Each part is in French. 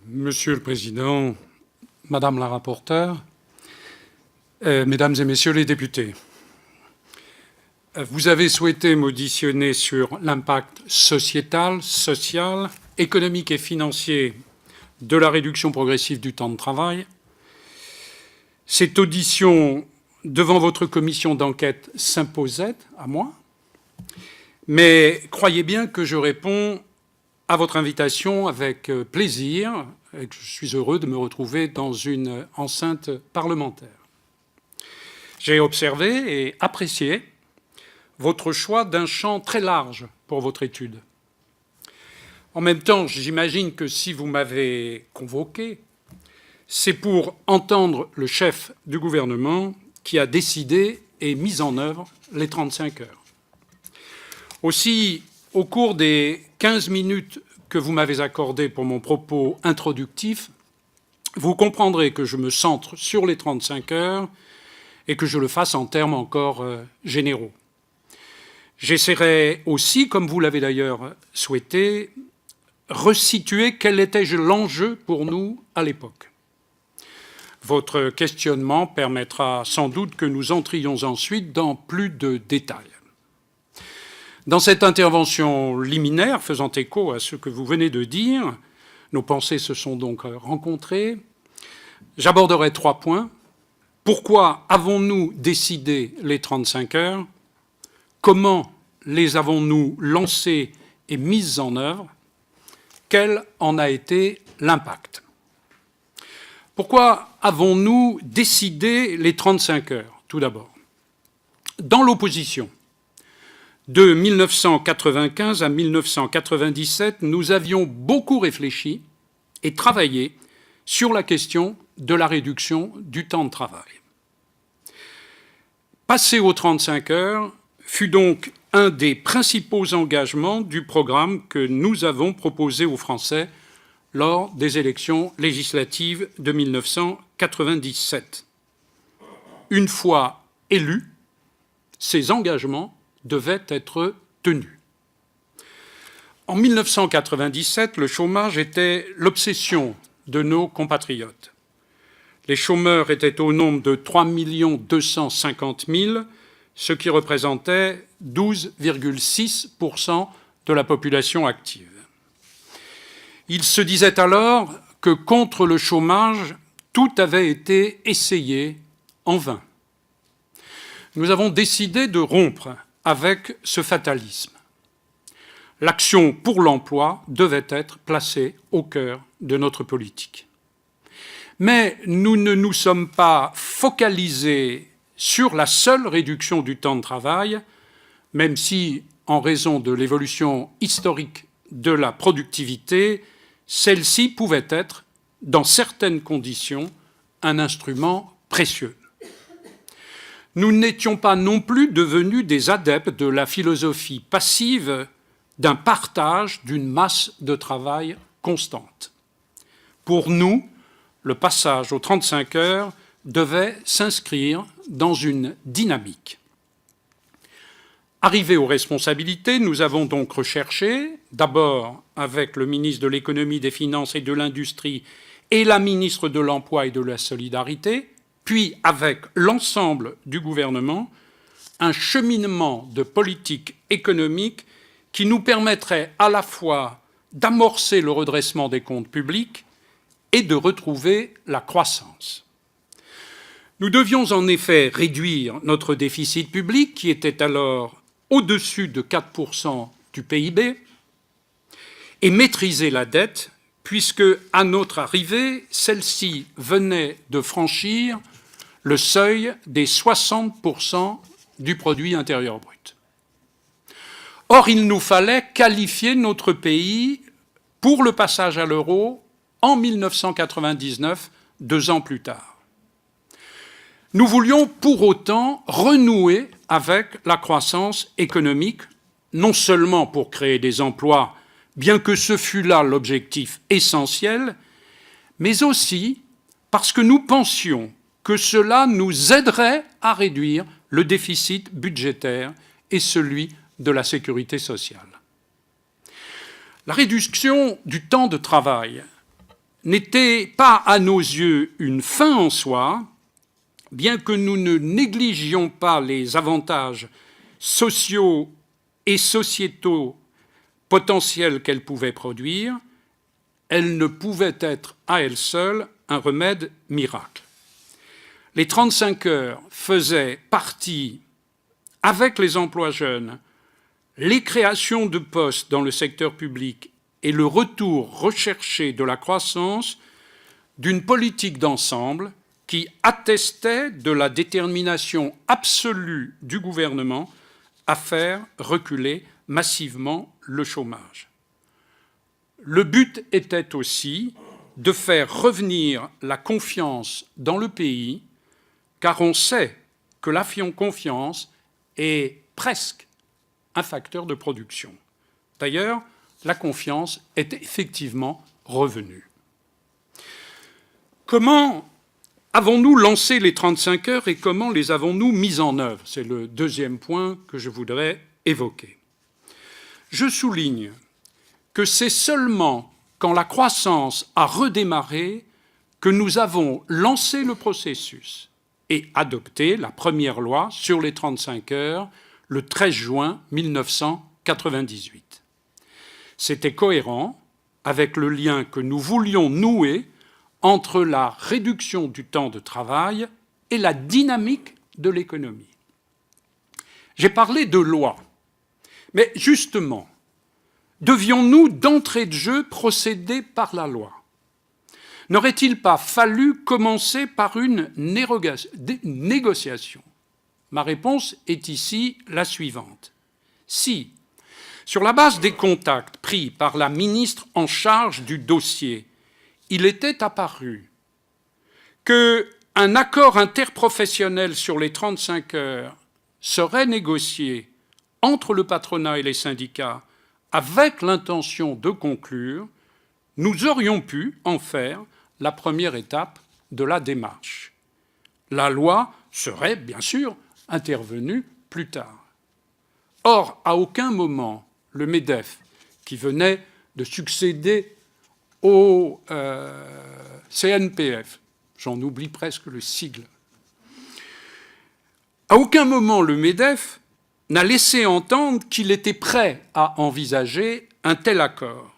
Monsieur le Président, Madame la rapporteure, Mesdames et Messieurs les députés, vous avez souhaité m'auditionner sur l'impact sociétal, social, économique et financier de la réduction progressive du temps de travail. Cette audition devant votre commission d'enquête s'imposait à moi, mais croyez bien que je réponds à votre invitation avec plaisir et que je suis heureux de me retrouver dans une enceinte parlementaire. J'ai observé et apprécié votre choix d'un champ très large pour votre étude. En même temps, j'imagine que si vous m'avez convoqué, c'est pour entendre le chef du gouvernement qui a décidé et mis en œuvre les 35 heures. Aussi, au cours des 15 minutes que vous m'avez accordées pour mon propos introductif, vous comprendrez que je me centre sur les 35 heures et que je le fasse en termes encore généraux. J'essaierai aussi, comme vous l'avez d'ailleurs souhaité, resituer quel était l'enjeu pour nous à l'époque. Votre questionnement permettra sans doute que nous entrions ensuite dans plus de détails. Dans cette intervention liminaire, faisant écho à ce que vous venez de dire, nos pensées se sont donc rencontrées. J'aborderai 3 points. Pourquoi avons-nous décidé les 35 heures? Comment les avons-nous lancées et mises en œuvre? Quel en a été l'impact? Pourquoi avons-nous décidé les 35 heures? Tout d'abord, dans l'opposition, de 1995 à 1997, nous avions beaucoup réfléchi et travaillé sur la question de la réduction du temps de travail. Passer aux 35 heures fut donc un des principaux engagements du programme que nous avons proposé aux Français lors des élections législatives de 1997. Une fois élus, ces engagements devaient être tenus. En 1997, le chômage était l'obsession de nos compatriotes. Les chômeurs étaient au nombre de 3 250 000, ce qui représentait 12,6% de la population active. Il se disait alors que contre le chômage, tout avait été essayé en vain. Nous avons décidé de rompre avec ce fatalisme. L'action pour l'emploi devait être placée au cœur de notre politique. Mais nous ne nous sommes pas focalisés sur la seule réduction du temps de travail, même si, en raison de l'évolution historique de la productivité, celle-ci pouvait être, dans certaines conditions, un instrument précieux. Nous n'étions pas non plus devenus des adeptes de la philosophie passive d'un partage d'une masse de travail constante. Pour nous, le passage aux 35 heures devait s'inscrire dans une dynamique. Arrivés aux responsabilités, nous avons donc recherché, d'abord avec le ministre de l'Économie, des Finances et de l'Industrie et la ministre de l'Emploi et de la Solidarité, puis avec l'ensemble du gouvernement, un cheminement de politique économique qui nous permettrait à la fois d'amorcer le redressement des comptes publics et de retrouver la croissance. Nous devions en effet réduire notre déficit public, qui était alors au-dessus de 4% du PIB, et maîtriser la dette, puisque, à notre arrivée, celle-ci venait de franchir le seuil des 60% du produit intérieur brut. Or, il nous fallait qualifier notre pays pour le passage à l'euro en 1999, 2 ans plus tard. Nous voulions pour autant renouer avec la croissance économique, non seulement pour créer des emplois, bien que ce fût là l'objectif essentiel, mais aussi parce que nous pensions que cela nous aiderait à réduire le déficit budgétaire et celui de la sécurité sociale. La réduction du temps de travail n'était pas à nos yeux une fin en soi, bien que nous ne négligions pas les avantages sociaux et sociétaux potentiels qu'elle pouvait produire, elle ne pouvait être à elle seule un remède miracle. Les 35 heures faisaient partie, avec les emplois jeunes, les créations de postes dans le secteur public et le retour recherché de la croissance d'une politique d'ensemble qui attestait de la détermination absolue du gouvernement à faire reculer massivement le chômage. Le but était aussi de faire revenir la confiance dans le pays, car on sait que la confiance est presque un facteur de production. D'ailleurs, la confiance est effectivement revenue. Comment avons-nous lancé les 35 heures et comment les avons-nous mises en œuvre? C'est le deuxième point que je voudrais évoquer. Je souligne que c'est seulement quand la croissance a redémarré que nous avons lancé le processus et adopté la première loi sur les 35 heures le 13 juin 1998. C'était cohérent avec le lien que nous voulions nouer entre la réduction du temps de travail et la dynamique de l'économie. J'ai parlé de loi, mais justement, devions-nous d'entrée de jeu procéder par la loi? N'aurait-il pas fallu commencer par une négociation? Ma réponse est ici la suivante. Si, sur la base des contacts pris par la ministre en charge du dossier, il était apparu qu'un accord interprofessionnel sur les 35 heures serait négocié entre le patronat et les syndicats avec l'intention de conclure, nous aurions pu en faire la première étape de la démarche. La loi serait, bien sûr, intervenue plus tard. Or, à aucun moment, le MEDEF, qui venait de succéder au CNPF, j'en oublie presque le sigle, à aucun moment le MEDEF n'a laissé entendre qu'il était prêt à envisager un tel accord.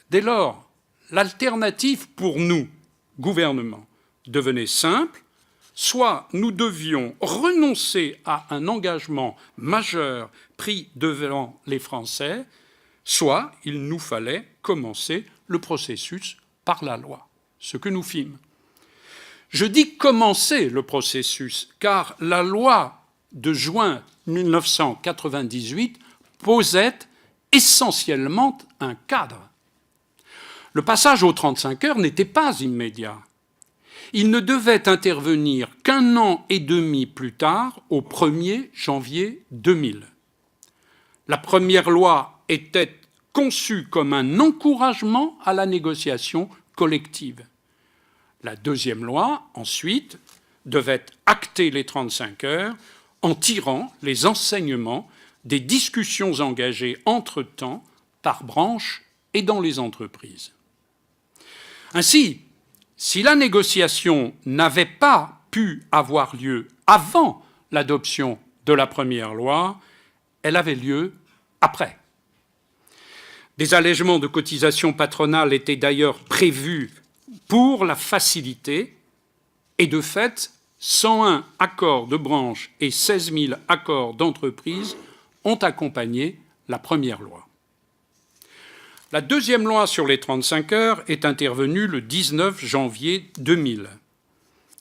Dès lors, l'alternative pour nous, gouvernement, devenait simple. Soit nous devions renoncer à un engagement majeur pris devant les Français, soit il nous fallait commencer le processus par la loi, ce que nous fîmes. Je dis commencer le processus, car la loi de juin 1998 posait essentiellement un cadre. Le passage aux 35 heures n'était pas immédiat. Il ne devait intervenir qu'1 an et demi plus tard, au 1er janvier 2000. La première loi était conçue comme un encouragement à la négociation collective. La deuxième loi, ensuite, devait acter les 35 heures en tirant les enseignements des discussions engagées entre-temps par branche et dans les entreprises. Ainsi, si la négociation n'avait pas pu avoir lieu avant l'adoption de la première loi, elle avait lieu après. Des allègements de cotisations patronales étaient d'ailleurs prévus pour la faciliter, et de fait, 101 accords de branche et 16 000 accords d'entreprise ont accompagné la première loi. La deuxième loi sur les 35 heures est intervenue le 19 janvier 2000.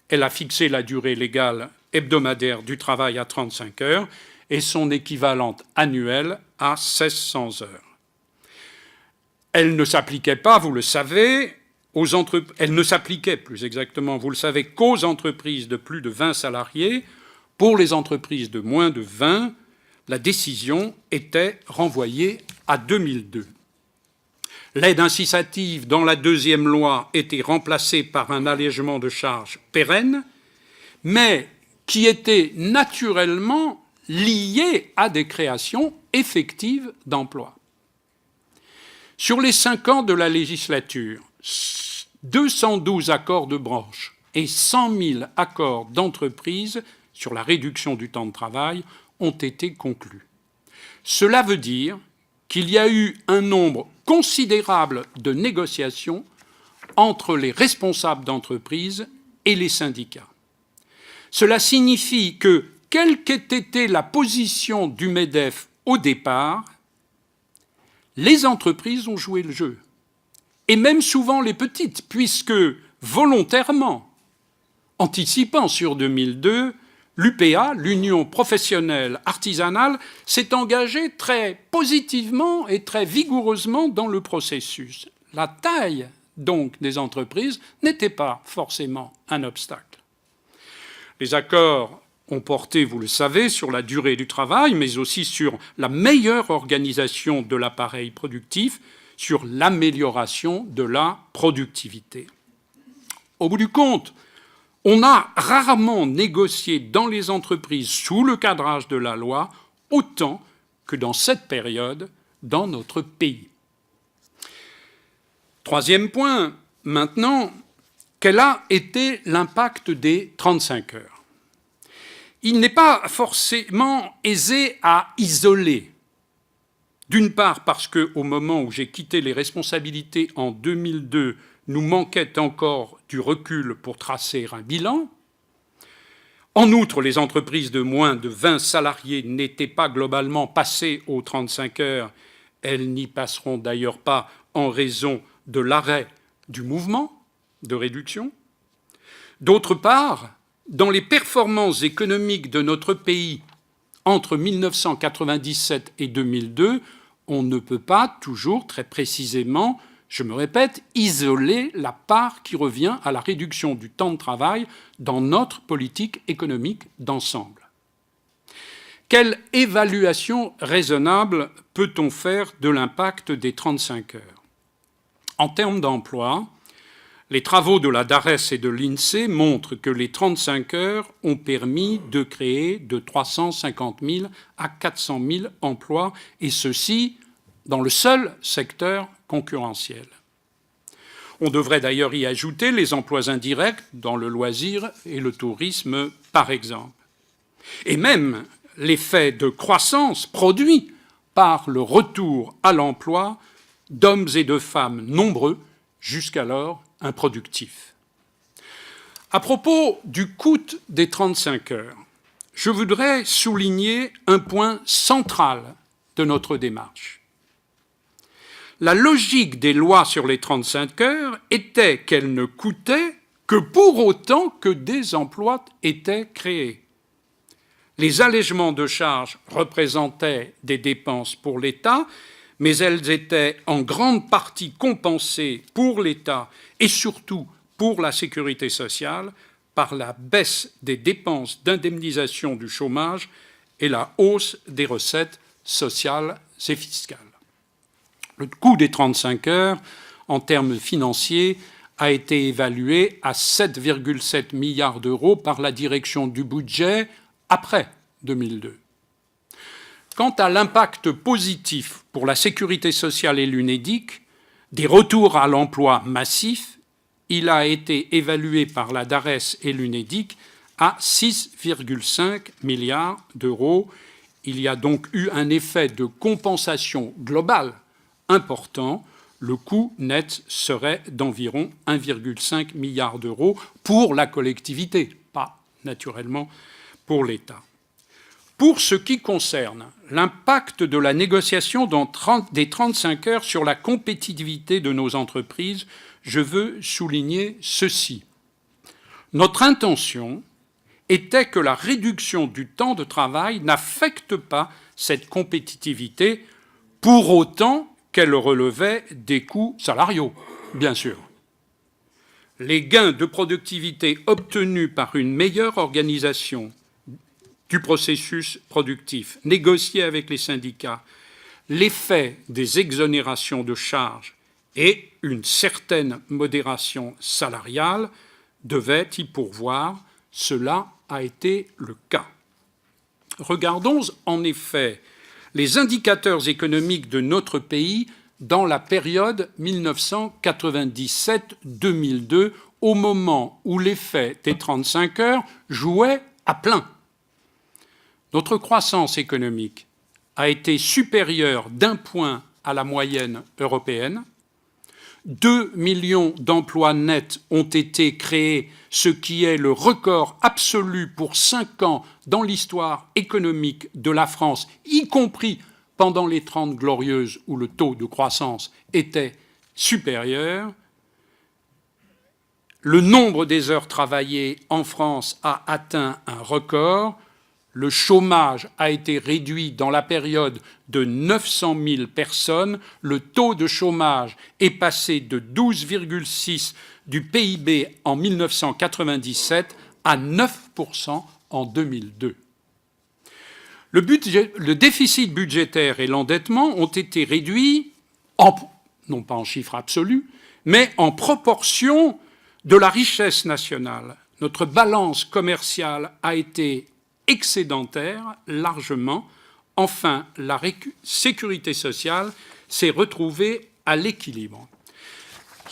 Elle a fixé la durée légale hebdomadaire du travail à 35 heures et son équivalente annuelle à 1600 heures. Elle ne s'appliquait pas, vous le savez, elle ne s'appliquait plus exactement, vous le savez, qu'aux entreprises de plus de 20 salariés. Pour les entreprises de moins de 20, la décision était renvoyée à 2002. L'aide incitative dans la deuxième loi était remplacée par un allègement de charges pérenne, mais qui était naturellement lié à des créations effectives d'emplois. Sur les 5 ans de la législature, 212 accords de branche et 100 000 accords d'entreprise sur la réduction du temps de travail ont été conclus. Cela veut dire qu'il y a eu un nombre considérable de négociations entre les responsables d'entreprise et les syndicats. Cela signifie que, quelle qu'ait été la position du MEDEF au départ, les entreprises ont joué le jeu, et même souvent les petites, puisque volontairement, anticipant sur 2002, l'UPA, l'Union professionnelle artisanale, s'est engagée très positivement et très vigoureusement dans le processus. La taille, donc, des entreprises n'était pas forcément un obstacle. Les accords ont porté, vous le savez, sur la durée du travail, mais aussi sur la meilleure organisation de l'appareil productif, sur l'amélioration de la productivité. Au bout du compte, on a rarement négocié dans les entreprises sous le cadrage de la loi autant que dans cette période dans notre pays. Troisième point, maintenant, quel a été l'impact des 35 heures ? Il n'est pas forcément aisé à isoler. D'une part parce qu'au moment où j'ai quitté les responsabilités en 2002, nous manquait encore du recul pour tracer un bilan. En outre, les entreprises de moins de 20 salariés n'étaient pas globalement passées aux 35 heures. Elles n'y passeront d'ailleurs pas en raison de l'arrêt du mouvement de réduction. D'autre part, dans les performances économiques de notre pays entre 1997 et 2002, on ne peut pas toujours très précisément, je me répète, isoler la part qui revient à la réduction du temps de travail dans notre politique économique d'ensemble. Quelle évaluation raisonnable peut-on faire de l'impact des 35 heures ? En termes d'emploi, les travaux de la DARES et de l'INSEE montrent que les 35 heures ont permis de créer de 350 000 à 400 000 emplois, et ceci dans le seul secteur concurrentiel. On devrait d'ailleurs y ajouter les emplois indirects dans le loisir et le tourisme, par exemple. Et même l'effet de croissance produit par le retour à l'emploi d'hommes et de femmes nombreux, jusqu'alors improductifs. À propos du coût des 35 heures, je voudrais souligner un point central de notre démarche. La logique des lois sur les 35 heures était qu'elles ne coûtaient que pour autant que des emplois étaient créés. Les allègements de charges représentaient des dépenses pour l'État, mais elles étaient en grande partie compensées pour l'État et surtout pour la sécurité sociale par la baisse des dépenses d'indemnisation du chômage et la hausse des recettes sociales et fiscales. Le coût des 35 heures, en termes financiers, a été évalué à 7,7 milliards d'euros par la direction du budget après 2002. Quant à l'impact positif pour la sécurité sociale et l'UNEDIC, des retours à l'emploi massifs, il a été évalué par la DARES et l'UNEDIC à 6,5 milliards d'euros. Il y a donc eu un effet de compensation globale important. Le coût net serait d'environ 1,5 milliard d'euros pour la collectivité, pas naturellement pour l'État. Pour ce qui concerne l'impact de la négociation des 35 heures sur la compétitivité de nos entreprises, je veux souligner ceci. Notre intention était que la réduction du temps de travail n'affecte pas cette compétitivité pour autant qu'elle relevait des coûts salariaux, bien sûr. Les gains de productivité obtenus par une meilleure organisation du processus productif, négocié avec les syndicats, l'effet des exonérations de charges et une certaine modération salariale devaient y pourvoir. Cela a été le cas. Regardons en effet les indicateurs économiques de notre pays dans la période 1997-2002, au moment où l'effet des 35 heures jouait à plein. Notre croissance économique a été supérieure d'1 point à la moyenne européenne. 2 millions d'emplois nets ont été créés, ce qui est le record absolu pour 5 ans dans l'histoire économique de la France, y compris pendant les 30 glorieuses où le taux de croissance était supérieur. Le nombre des heures travaillées en France a atteint un record. Le chômage a été réduit dans la période de 900 000 personnes. Le taux de chômage est passé de 12,6 du PIB en 1997 à 9% en 2002. Le déficit budgétaire et l'endettement ont été réduits, non pas en chiffre absolu, mais en proportion de la richesse nationale. Notre balance commerciale a été excédentaire, largement. Enfin, la sécurité sociale s'est retrouvée à l'équilibre.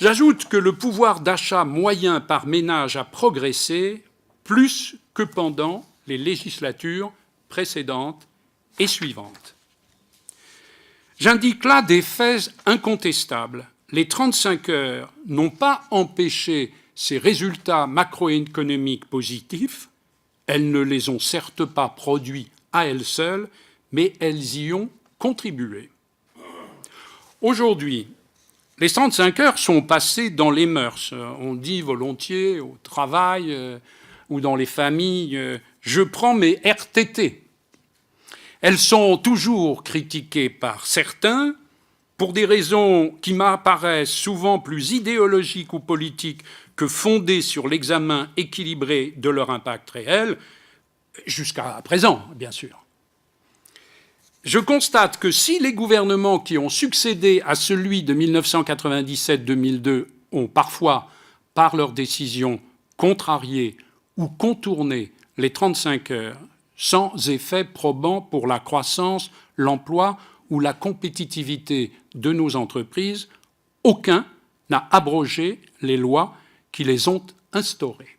J'ajoute que le pouvoir d'achat moyen par ménage a progressé plus que pendant les législatures précédentes et suivantes. J'indique là des faits incontestables. Les 35 heures n'ont pas empêché ces résultats macroéconomiques positifs. Elles ne les ont certes pas produits à elles seules, mais elles y ont contribué. Aujourd'hui, les 35 heures sont passées dans les mœurs. On dit volontiers au travail ou dans les familles « je prends mes RTT ». Elles sont toujours critiquées par certains pour des raisons qui m'apparaissent souvent plus idéologiques ou politiques que fondées sur l'examen équilibré de leur impact réel, jusqu'à présent, bien sûr. Je constate que si les gouvernements qui ont succédé à celui de 1997-2002 ont parfois, par leurs décisions, contrarié ou contourné les 35 heures, sans effet probant pour la croissance, l'emploi ou la compétitivité de nos entreprises, aucun n'a abrogé les lois qui les ont instaurées.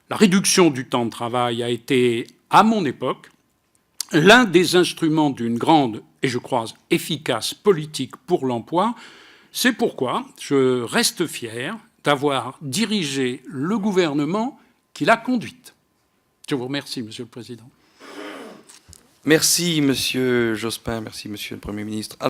La réduction du temps de travail a été, à mon époque, l'un des instruments d'une grande et, je crois, efficace politique pour l'emploi. C'est pourquoi je reste fier d'avoir dirigé le gouvernement qui l'a conduite. Je vous remercie, Monsieur le Président. Merci, Monsieur Jospin. Merci, Monsieur le Premier ministre.